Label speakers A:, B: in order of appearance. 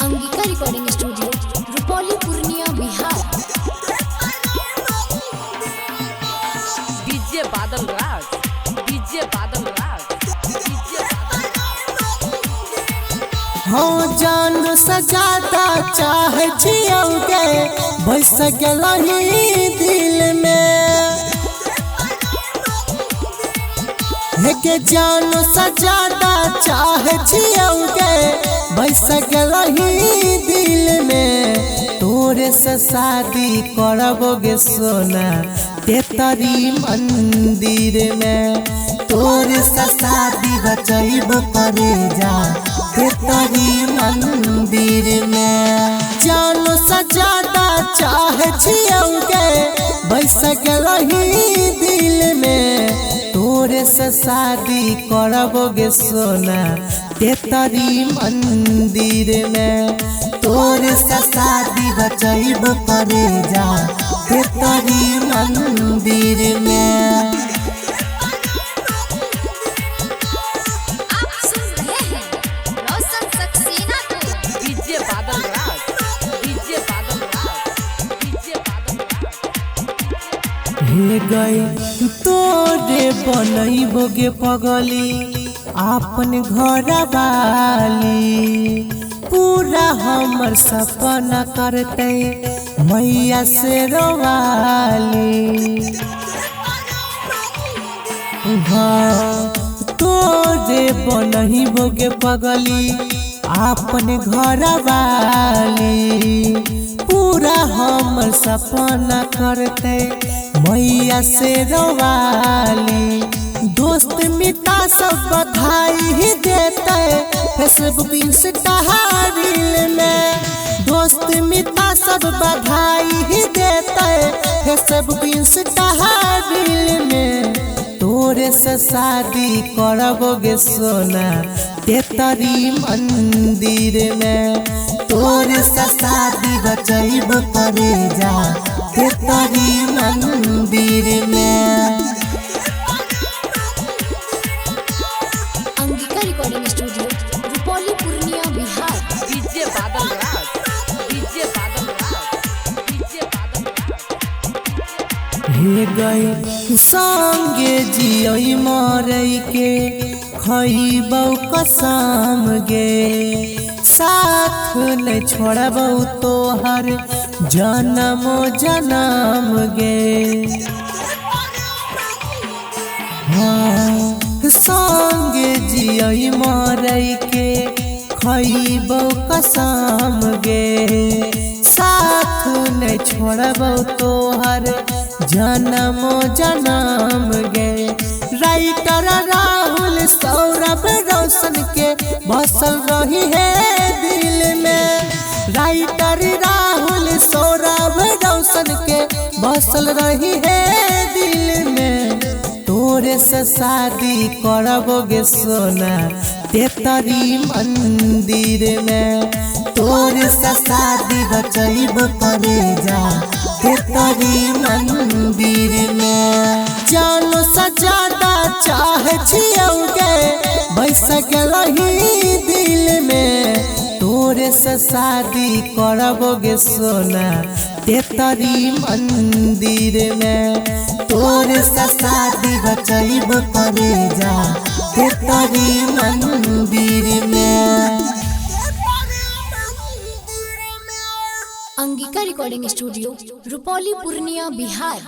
A: Angika recording studio Rupauli Purnia Bihar.
B: DJ Badal Raj, DJ Badal Raj, DJ
C: हो जान सजाता चाहे जियोगे बस गलही दिल में के जान सजाता चाहे जियोगे बस गलही दिल में तोरे से शादी करबोगे सोना तेतरी मंदिर में तोरे से शादी बचैबो करे जा तेतरी मंदिर में जान सजाता चाहे जियोगे बस गलही दिल में तोरे से शादी करबोगे सोना तेतरी मंदिर में तोरे से शादी बचैबो करे जा तेतरी मंदिर में।
A: आप सुन रहे हैं रोशन सक्सेना को।
B: DJ Badal Raj, DJ Badal Raj, DJ Badal Raj.
C: हे गई तोरे बनैबोगे पगली आपन घर वाली पूरा हमर सपना करते मैया से रोवाली। हाँ तोरे बनैबोगे पगली आपन घर वाली पूरा हमर सपना करते मैया से रोवाली। दोस्त मिता सब बधाई ही देते फेसबुक इंस्टा रील में दोस्त मिता सब बधाई ही देते फेसबुक इंस्टा रील में तोरे से शादी करबोगे सोना तेतरी मंदिर में तोरे से शादी बचैबो करे जा तेतरी मंदिर में।
A: Angika recording studio Rupauli Purnia Bihar.
B: DJ Badal Raj, DJ Badal Raj, DJ Badal Raj.
C: हे गई संगे जियई मरई के खइबौ कसम गे साथ नहीं छोड़बौ तोहर जन्म जन्म गे। हाँ संगे जियई मरई के खइबौ कसम गे साथ नहीं छोड़बौ तोहर जन्म जन्म गे। राइटर राहुल सौरभ रोशन के बसल रही है दिल में राइटर राहुल सौरभ रोशन के बसल रही है दिल में तोरे से शादी करबोगे सोना तेतरी मंदिर में तोरे से शादी बचैबो करे जा तेतरी मंदिर में। जानो सजाता चाहे जियोगे बस गलही दिल में तोरे से शादी करबोगे सोना तेतरी मंदिर में तोरे से शादी बचैबो करे जा तेतरी मंदिर में।
A: Angika recording studio Rupauli Purnia Bihar.